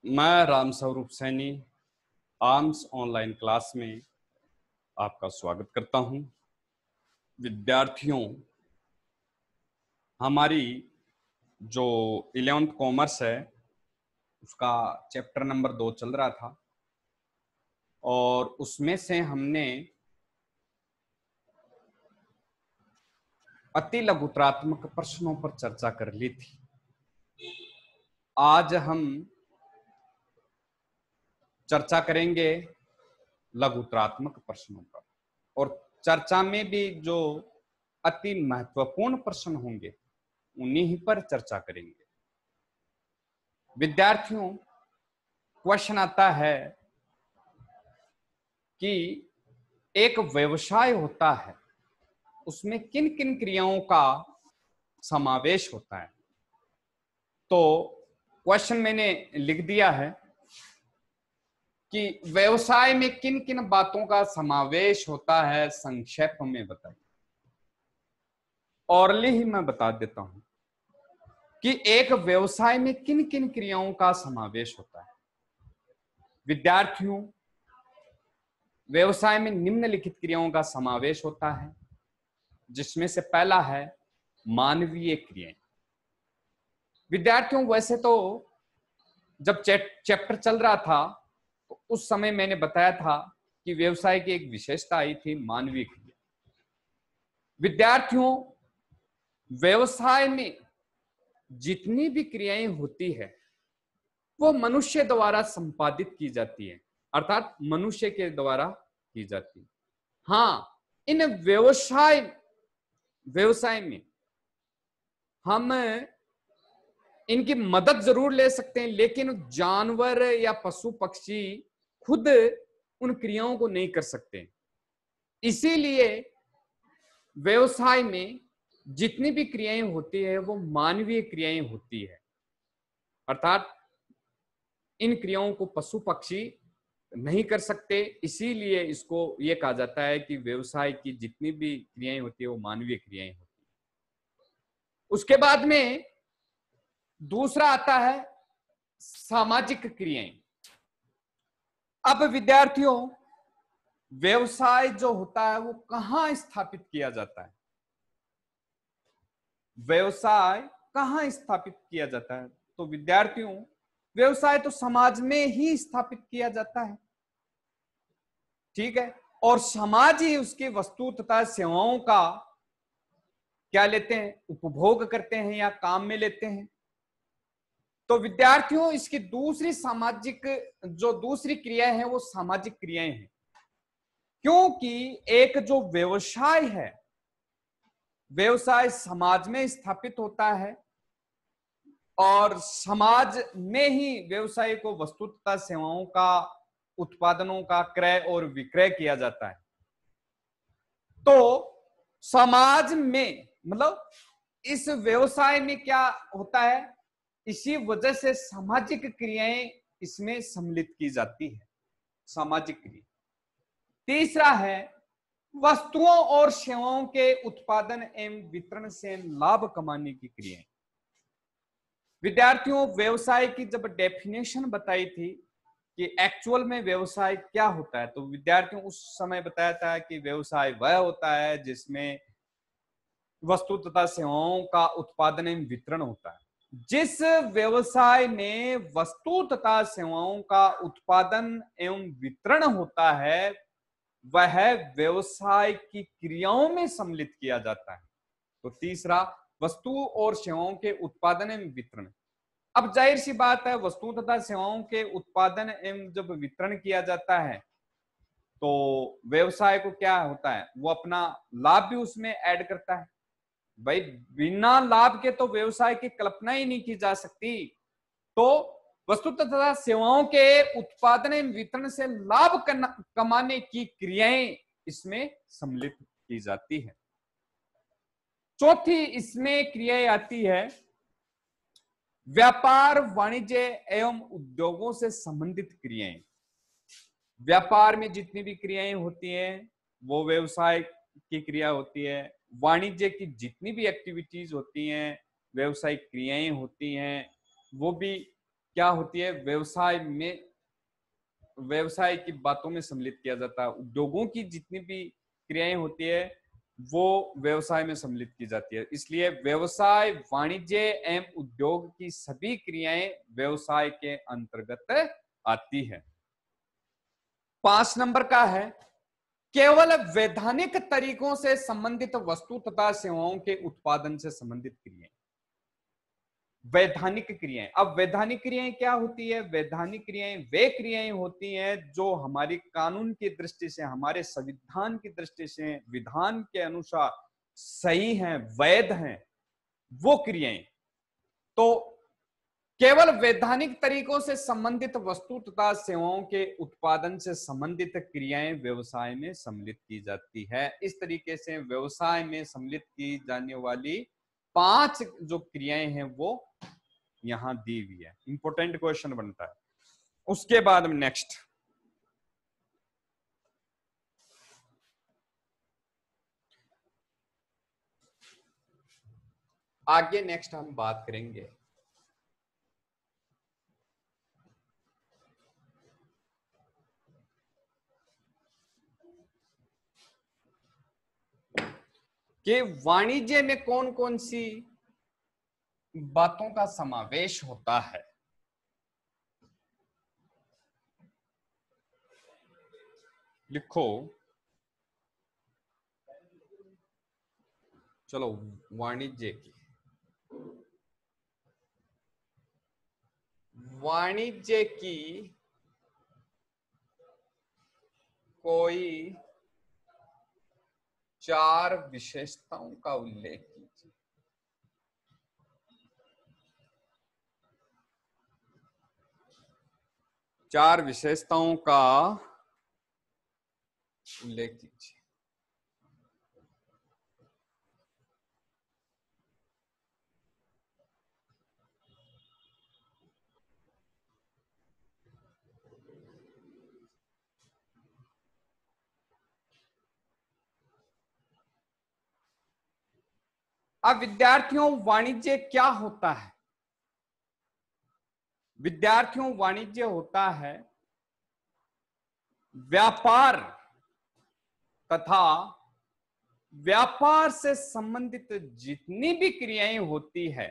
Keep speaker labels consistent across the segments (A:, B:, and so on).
A: मैं Ram Swaroop Saini arms online class में आपका स्वागत करता हूं। विद्यार्थियों, हमारी जो 11th कॉमर्स है उसका चैप्टर नंबर 2 चल रहा था और उसमें से हमने अति लघुतरात्मक प्रश्नों पर चर्चा कर ली थी। आज हम चर्चा करेंगे लघुतरात्मक प्रश्नों पर और चर्चा में भी जो अति महत्वपूर्ण प्रश्न होंगे उन्हीं पर चर्चा करेंगे। विद्यार्थियों, क्वेश्चन आता है कि एक व्यवसाय होता है, उसमें किन किन क्रियाओं का समावेश होता है। तो क्वेश्चन मैंने लिख दिया है कि व्यवसाय में किन किन बातों का समावेश होता है, संक्षेप में बताइए। औरली ही मैं बता देता हूं कि एक व्यवसाय में किन किन क्रियाओं का समावेश होता है। विद्यार्थियों, व्यवसाय में निम्नलिखित क्रियाओं का समावेश होता है, जिसमें से पहला है मानवीय क्रियाएं। विद्यार्थियों, वैसे तो जब चैप्टर चल रहा था तो उस समय मैंने बताया था कि व्यवसाय की एक विशेषता आई थी मानवीय क्रिया। विद्यार्थियों, व्यवसाय में जितनी भी क्रियाएं होती है वो मनुष्य द्वारा संपादित की जाती है, अर्थात मनुष्य के द्वारा की जाती है। हाँ, इन व्यवसाय में हम इनकी मदद जरूर ले सकते हैं, लेकिन जानवर या पशु पक्षी खुद उन क्रियाओं को नहीं कर सकते। इसीलिए व्यवसाय में जितनी भी क्रियाएं होती है वो मानवीय क्रियाएं होती है, अर्थात इन क्रियाओं को पशु पक्षी नहीं कर सकते। इसीलिए इसको ये कहा जाता है कि व्यवसाय की जितनी भी क्रियाएं होती है वो मानवीय क्रियाएं होती है। उसके बाद में दूसरा आता है सामाजिक क्रियाएं। अब विद्यार्थियों, व्यवसाय जो होता है वो कहां स्थापित किया जाता है? व्यवसाय कहां स्थापित किया जाता है? तो विद्यार्थियों, व्यवसाय तो समाज में ही स्थापित किया जाता है, ठीक है। और समाज ही उसकी वस्तु तथा सेवाओं का क्या लेते हैं, उपभोग करते हैं या काम में लेते हैं। तो विद्यार्थियों, इसकी दूसरी दूसरी क्रिया है वो सामाजिक क्रियाएं हैं, क्योंकि एक जो व्यवसाय है, व्यवसाय समाज में स्थापित होता है और समाज में ही व्यवसाय को वस्तु तथा सेवाओं का, उत्पादनों का क्रय और विक्रय किया जाता है। तो समाज में मतलब इस व्यवसाय में क्या होता है, इसी वजह से सामाजिक क्रियाएं इसमें सम्मिलित की जाती है, सामाजिक क्रिया। तीसरा है वस्तुओं और सेवाओं के उत्पादन एवं वितरण से लाभ कमाने की क्रियाएं। विद्यार्थियों, व्यवसाय की जब डेफिनेशन बताई थी कि एक्चुअल में व्यवसाय क्या होता है, तो विद्यार्थियों उस समय बताया था कि व्यवसाय वह होता है जिसमें वस्तु तथा सेवाओं का उत्पादन एवं वितरण होता है। जिस व्यवसाय में वस्तु तथा सेवाओं का उत्पादन एवं वितरण होता है वह व्यवसाय की क्रियाओं में सम्मिलित किया जाता है। तो तीसरा, वस्तु और सेवाओं के उत्पादन एवं वितरण। अब जाहिर सी बात है, वस्तु तथा सेवाओं के उत्पादन एवं जब वितरण किया जाता है तो व्यवसाय को क्या होता है, वो अपना लाभ भी उसमें ऐड करता है। भाई, बिना लाभ के तो व्यवसाय की कल्पना ही नहीं की जा सकती। तो वस्तु तथा सेवाओं के उत्पादन एवं वितरण से लाभ कमाने की क्रियाएं इसमें सम्मिलित की जाती है। चौथी इसमें क्रियाएं आती है व्यापार, वाणिज्य एवं उद्योगों से संबंधित क्रियाएं। व्यापार में जितनी भी क्रियाएं होती हैं वो व्यवसाय की क्रिया होती है। वाणिज्य की जितनी भी एक्टिविटीज होती हैं, व्यवसायिक क्रियाएं होती हैं, वो भी क्या होती है, व्यवसाय की बातों में सम्मिलित किया जाता है। उद्योगों की जितनी भी क्रियाएं होती है वो व्यवसाय में सम्मिलित की जाती है। इसलिए व्यवसाय, वाणिज्य एवं उद्योग की सभी क्रियाएं व्यवसाय के अंतर्गत आती है। 5 नंबर का है, केवल वैधानिक तरीकों से संबंधित वस्तु तथा सेवाओं के उत्पादन से संबंधित क्रियाएं। वैधानिक क्रियाएं, अब वैधानिक क्रियाएं क्या होती है? वैधानिक क्रियाएं वे क्रियाएं होती हैं जो हमारी कानून की दृष्टि से, हमारे संविधान की दृष्टि से, विधान के अनुसार सही हैं, वैध हैं, वो क्रियाएं। तो केवल वैधानिक तरीकों से संबंधित वस्तु तथा सेवाओं के उत्पादन से संबंधित क्रियाएं व्यवसाय में सम्मिलित की जाती है। इस तरीके से व्यवसाय में सम्मिलित की जाने वाली 5 जो क्रियाएं हैं वो यहां दी हुई है। इंपॉर्टेंट क्वेश्चन बनता है। उसके बाद में नेक्स्ट आगे नेक्स्ट हम बात करेंगे कि वाणिज्य में कौन कौन सी बातों का समावेश होता है। लिखो, चलो वाणिज्य की कोई 4 विशेषताओं का उल्लेख कीजिए। चार विशेषताओं का उल्लेख कीजिए। अब विद्यार्थियों, वाणिज्य क्या होता है? विद्यार्थियों, वाणिज्य होता है व्यापार तथा व्यापार से संबंधित जितनी भी क्रियाएं होती है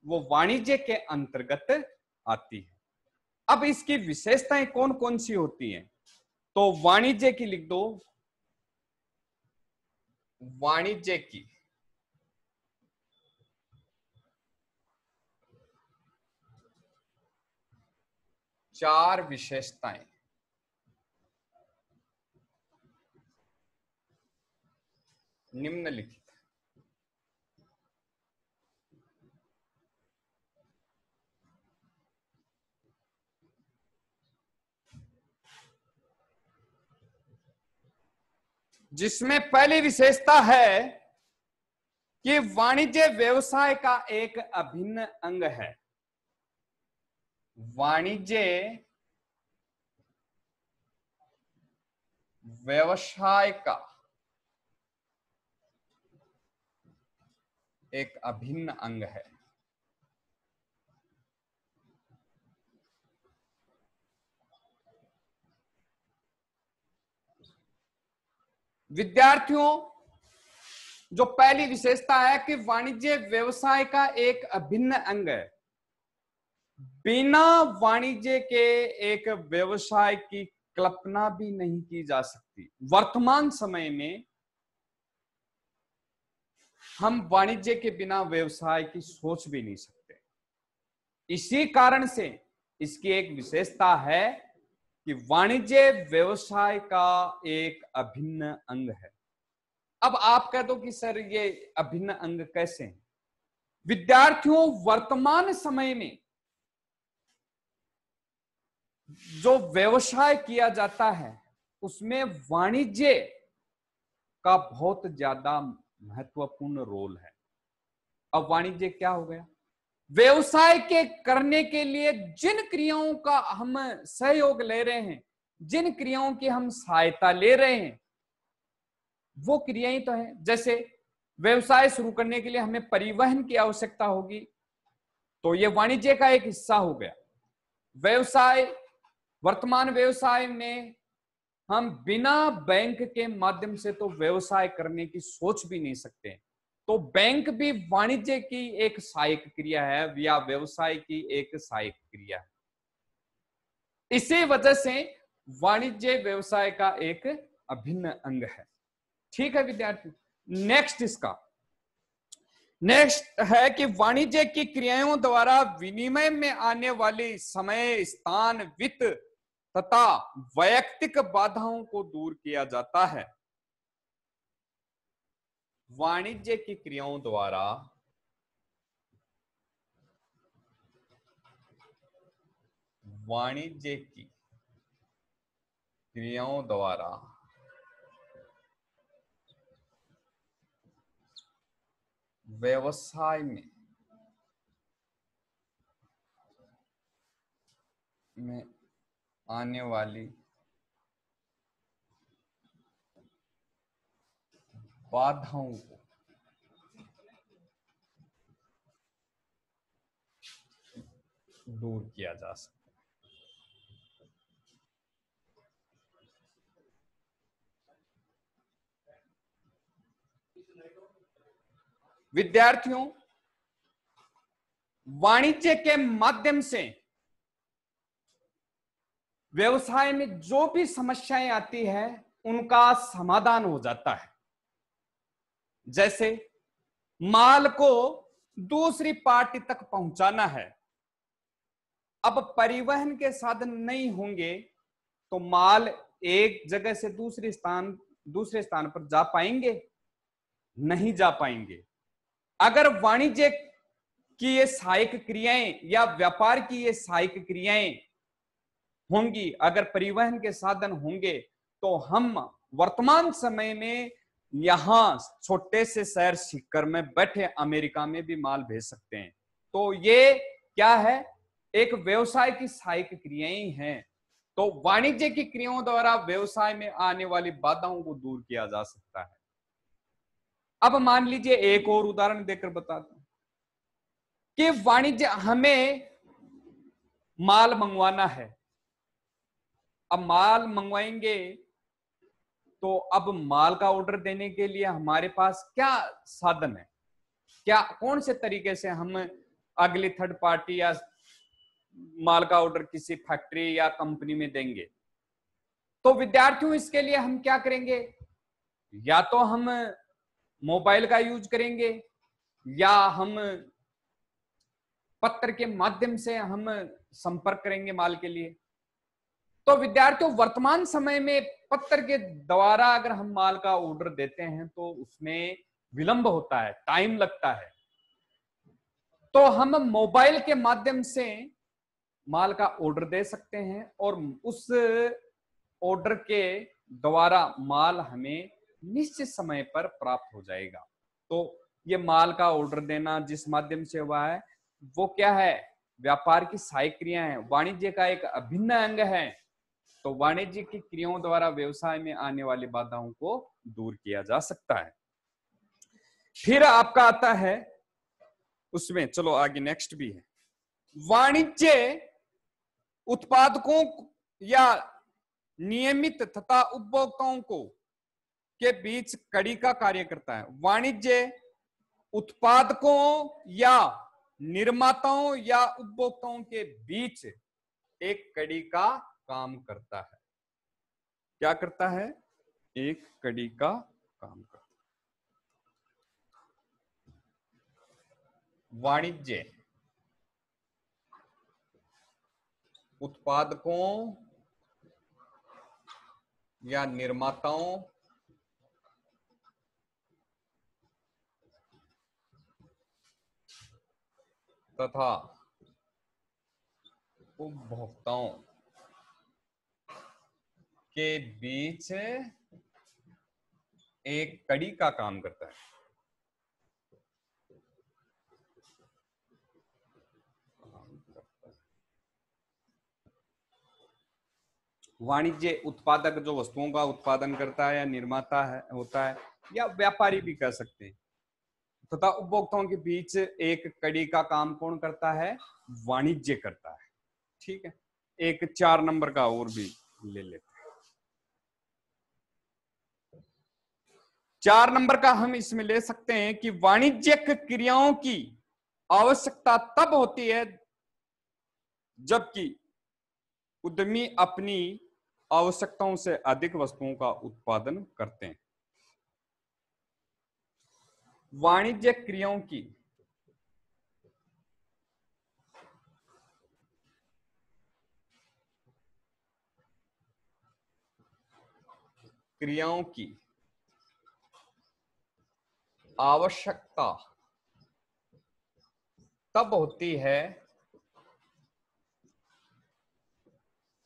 A: वो वाणिज्य के अंतर्गत आती है। अब इसकी विशेषताएं कौन कौन सी होती हैं? तो वाणिज्य की लिख दो, वाणिज्य की 4 विशेषताएं। निम्नलिखित जिसमें पहली विशेषता है कि वाणिज्य व्यवसाय का एक अभिन्न अंग है। वाणिज्य व्यवसाय का एक अभिन्न अंग है। विद्यार्थियों, जो पहली विशेषता है कि वाणिज्य व्यवसाय का एक अभिन्न अंग है। बिना वाणिज्य के एक व्यवसाय की कल्पना भी नहीं की जा सकती। वर्तमान समय में हम वाणिज्य के बिना व्यवसाय की सोच भी नहीं सकते। इसी कारण से इसकी एक विशेषता है कि वाणिज्य व्यवसाय का एक अभिन्न अंग है। अब आप कह दो कि सर ये अभिन्न अंग कैसे है? विद्यार्थियों, वर्तमान समय में जो व्यवसाय किया जाता है उसमें वाणिज्य का बहुत ज्यादा महत्वपूर्ण रोल है। अब वाणिज्य क्या हो गया? व्यवसाय के करने के लिए जिन क्रियाओं का हम सहयोग ले रहे हैं, जिन क्रियाओं की हम सहायता ले रहे हैं, वो क्रियाएं तो है। जैसे व्यवसाय शुरू करने के लिए हमें परिवहन की आवश्यकता होगी, तो ये वाणिज्य का एक हिस्सा हो गया। व्यवसाय, वर्तमान व्यवसाय में हम बिना बैंक के माध्यम से तो व्यवसाय करने की सोच भी नहीं सकते। तो बैंक भी वाणिज्य की एक सहायक क्रिया है या व्यवसाय की एक सहायक क्रिया है। इसी वजह से वाणिज्य व्यवसाय का एक अभिन्न अंग है। ठीक है विद्यार्थी, नेक्स्ट है कि वाणिज्य की क्रियाओं द्वारा विनिमय में आने वाली समय, स्थान, वित्त तथा वैयक्तिक बाधाओं को दूर किया जाता है। वाणिज्य की क्रियाओं द्वारा व्यवसाय में आने वाली बाधाओं को दूर किया जा सकता है। विद्यार्थियों, वाणिज्य के माध्यम से व्यवसाय में जो भी समस्याएं आती है उनका समाधान हो जाता है। जैसे माल को दूसरी पार्टी तक पहुंचाना है, अब परिवहन के साधन नहीं होंगे तो माल एक जगह से दूसरे स्थान पर जा पाएंगे? नहीं जा पाएंगे। अगर वाणिज्य की ये सहायक क्रियाएं या व्यापार की ये सहायक क्रियाएं होंगी, अगर परिवहन के साधन होंगे, तो हम वर्तमान समय में यहां छोटे से शहर सीकर में बैठे अमेरिका में भी माल भेज सकते हैं। तो ये क्या है? एक व्यवसाय की सहायक क्रियाएं हैं। तो वाणिज्य की क्रियाओं द्वारा व्यवसाय में आने वाली बाधाओं को दूर किया जा सकता है। अब मान लीजिए एक और उदाहरण देकर बताता हूं कि वाणिज्य, हमें माल मंगवाना है। अब माल मंगवाएंगे तो अब माल का ऑर्डर देने के लिए हमारे पास क्या साधन है, क्या कौन से तरीके से हम अगली थर्ड पार्टी या माल का ऑर्डर किसी फैक्ट्री या कंपनी में देंगे? तो विद्यार्थियों, इसके लिए हम क्या करेंगे? या तो हम मोबाइल का यूज करेंगे या हम पत्र के माध्यम से हम संपर्क करेंगे माल के लिए। तो विद्यार्थियों, वर्तमान समय में पत्र के द्वारा अगर हम माल का ऑर्डर देते हैं तो उसमें विलंब होता है, टाइम लगता है। तो हम मोबाइल के माध्यम से माल का ऑर्डर दे सकते हैं और उस ऑर्डर के द्वारा माल हमें निश्चित समय पर प्राप्त हो जाएगा। तो ये माल का ऑर्डर देना जिस माध्यम से हुआ है वो क्या है? व्यापार की सहायक क्रिया है, वाणिज्य का एक अभिन्न अंग है। तो वाणिज्य की क्रियाओं द्वारा व्यवसाय में आने वाली बाधाओं को दूर किया जा सकता है। फिर आपका आता है उसमें, चलो आगे नेक्स्ट भी है, वाणिज्य उत्पादकों या नियमित तथा उपभोक्ताओं को के बीच कड़ी का कार्य करता है। वाणिज्य उत्पादकों या निर्माताओं या उपभोक्ताओं के बीच एक कड़ी का काम करता है। क्या करता है? एक कड़ी का काम करता है। वाणिज्य उत्पादकों या निर्माताओं तथा उपभोक्ताओं के बीच एक कड़ी का काम करता है। वाणिज्य उत्पादक जो वस्तुओं का उत्पादन करता है या निर्माता है होता है, या व्यापारी भी कह सकते हैं, तथा उपभोक्ताओं के बीच एक कड़ी का काम कौन करता है? वाणिज्य करता है। ठीक है, एक 4 नंबर का और भी ले लेते हैं। 4 नंबर का हम इसमें ले सकते हैं कि वाणिज्यिक क्रियाओं की आवश्यकता तब होती है जबकि उद्यमी अपनी आवश्यकताओं से अधिक वस्तुओं का उत्पादन करते हैं। वाणिज्यिक क्रियाओं की आवश्यकता तब होती है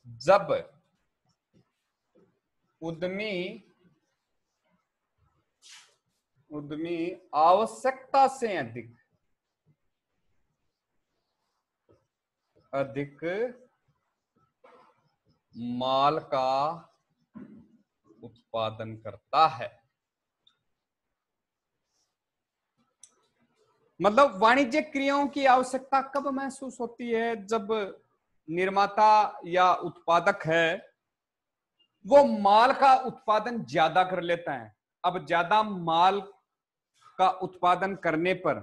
A: जब उद्यमी आवश्यकता से अधिक माल का उत्पादन करता है। मतलब वाणिज्यिक क्रियाओं की आवश्यकता कब महसूस होती है? जब निर्माता या उत्पादक है वो माल का उत्पादन ज्यादा कर लेता है। अब ज्यादा माल का उत्पादन करने पर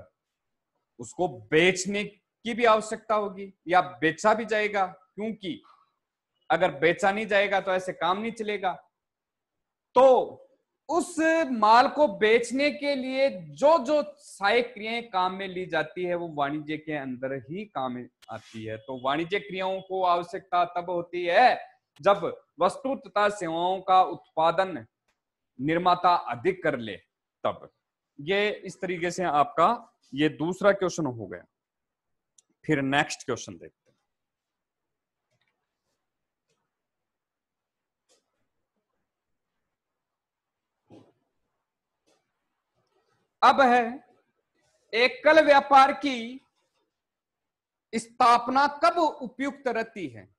A: उसको बेचने की भी आवश्यकता होगी या बेचा भी जाएगा, क्योंकि अगर बेचा नहीं जाएगा तो ऐसे काम नहीं चलेगा। तो उस माल को बेचने के लिए जो जो सहायक क्रियाएं काम में ली जाती है वो वाणिज्य के अंदर ही काम में आती है। तो वाणिज्य क्रियाओं को आवश्यकता तब होती है जब वस्तु तथा सेवाओं का उत्पादन निर्माता अधिक कर ले तब। ये इस तरीके से आपका ये दूसरा क्वेश्चन हो गया। फिर नेक्स्ट क्वेश्चन देखते हैं। अब है एकल व्यापार की स्थापना कब उपयुक्त रहती है?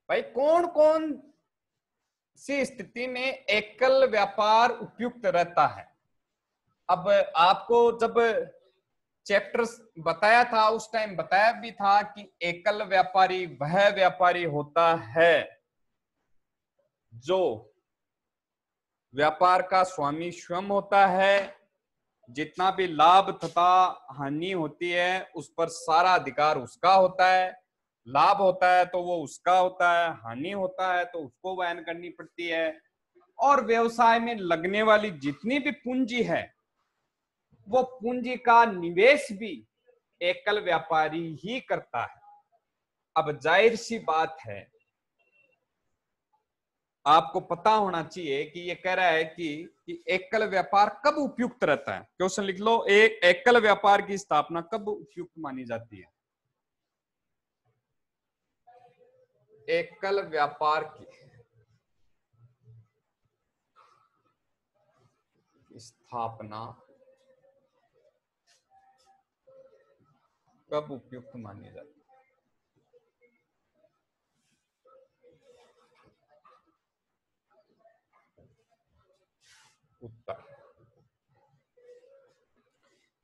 A: भाई कौन कौन सी स्थिति में एकल व्यापार उपयुक्त रहता है? अब आपको जब चैप्टर बताया था उस टाइम बताया भी था कि एकल व्यापारी वह व्यापारी होता है जो व्यापार का स्वामी स्वयं होता है। जितना भी लाभ तथा हानि होती है उस पर सारा अधिकार उसका होता है। लाभ होता है तो वो उसका होता है, हानि होता है तो उसको वहन करनी पड़ती है। और व्यवसाय में लगने वाली जितनी भी पूंजी है वो पूंजी का निवेश भी एकल व्यापारी ही करता है। अब जाहिर सी बात है आपको पता होना चाहिए कि ये कह रहा है कि एकल व्यापार कब उपयुक्त रहता है। क्वेश्चन लिख लो, एक एकल व्यापार की स्थापना कब उपयुक्त मानी जाती है? एकल व्यापार की स्थापना कब उपयुक्त मानी जाती है? उत्तर,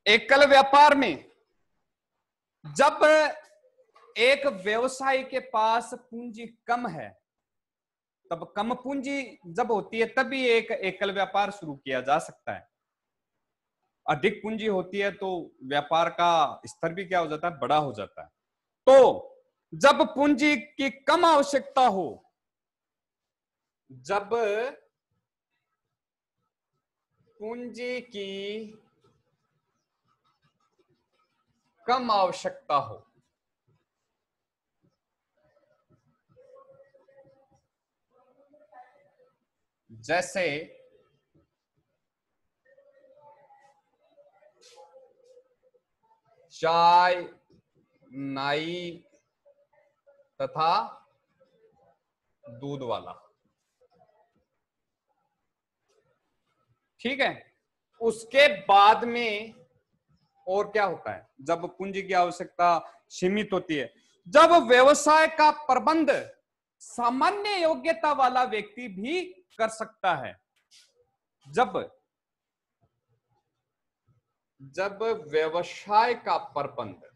A: एकल व्यापार में जब एक व्यवसायी के पास पूंजी कम है, तब कम पूंजी जब होती है तभी एक एकल व्यापार शुरू किया जा सकता है। अधिक पूंजी होती है तो व्यापार का स्तर भी क्या हो जाता है? बड़ा हो जाता है। तो जब पूंजी की कम आवश्यकता हो, जब पूंजी की कम आवश्यकता हो, जैसे चाय, नाई तथा दूध वाला, ठीक है। उसके बाद में और क्या होता है? जब पूंजी की आवश्यकता सीमित होती है, जब व्यवसाय का प्रबंध सामान्य योग्यता वाला व्यक्ति भी कर सकता है। जब व्यवसाय का प्रबंध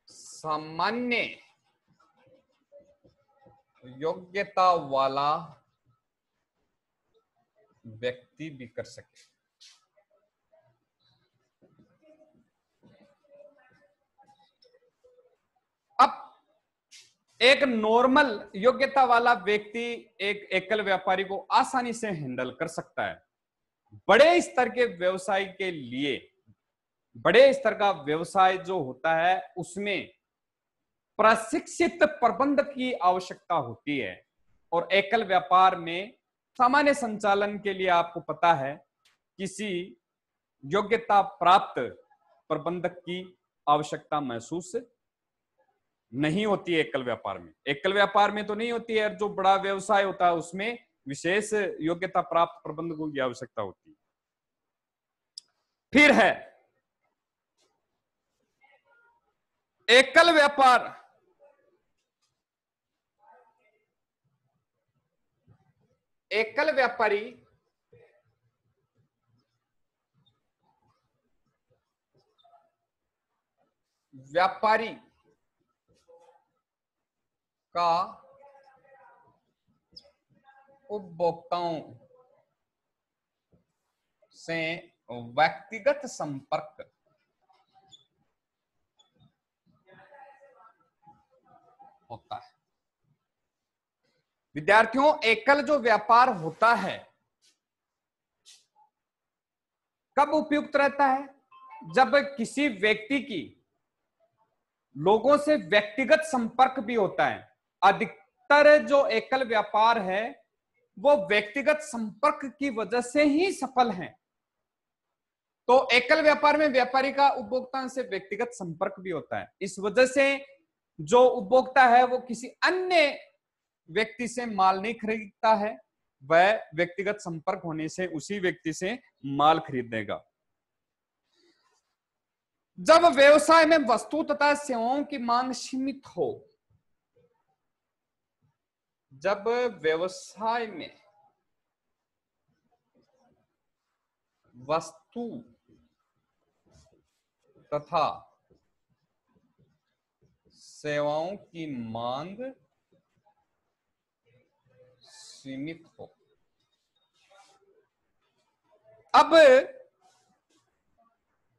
A: सामान्य योग्यता वाला व्यक्ति भी कर सके। अब एक नॉर्मल योग्यता वाला व्यक्ति एक एकल व्यापारी को आसानी से हैंडल कर सकता है। बड़े स्तर के व्यवसाय के लिए, बड़े स्तर का व्यवसाय जो होता है उसमें प्रशिक्षित प्रबंधक की आवश्यकता होती है, और एकल व्यापार में सामान्य संचालन के लिए आपको पता है किसी योग्यता प्राप्त प्रबंधक की आवश्यकता महसूस नहीं होती है। एकल व्यापार में तो नहीं होती है। जो बड़ा व्यवसाय होता है उसमें विशेष योग्यता प्राप्त प्रबंधकों की आवश्यकता होती है। फिर है एकल व्यापार एकल व्यापारी का उपभोक्ताओं से व्यक्तिगत संपर्क होता है। विद्यार्थियों, एकल जो व्यापार होता है कब उपयुक्त रहता है? जब किसी व्यक्ति की लोगों से व्यक्तिगत संपर्क भी होता है। अधिकतर जो एकल व्यापार है वो व्यक्तिगत संपर्क की वजह से ही सफल हैं। तो एकल व्यापार में व्यापारी का उपभोक्ता से व्यक्तिगत संपर्क भी होता है। इस वजह से जो उपभोक्ता है वो किसी अन्य व्यक्ति से माल नहीं खरीदता है, वह व्यक्तिगत संपर्क होने से उसी व्यक्ति से माल खरीदेगा। जब व्यवसाय में वस्तु तथा सेवाओं की मांग सीमित हो, जब व्यवसाय में वस्तु तथा सेवाओं की मांग सीमित हो। अब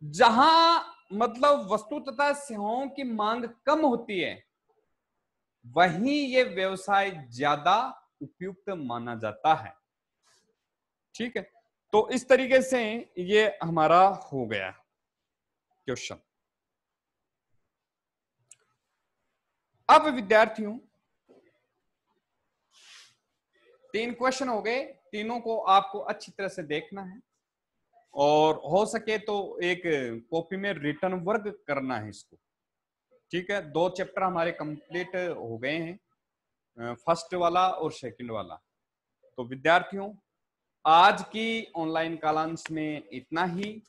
A: जहां मतलब वस्तु तथा सेवाओं की मांग कम होती है, वहीं ये व्यवसाय ज्यादा उपयुक्त माना जाता है। ठीक है, तो इस तरीके से ये हमारा हो गया क्वेश्चन। अब विद्यार्थियों 3 क्वेश्चन हो गए, तीनों को आपको अच्छी तरह से देखना है और हो सके तो एक कॉपी में रिटर्न वर्क करना है इसको। ठीक है, 2 चैप्टर हमारे कंप्लीट हो गए हैं, फर्स्ट वाला और सेकंड वाला। तो विद्यार्थियों आज की ऑनलाइन कालांश में इतना ही।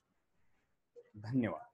A: धन्यवाद।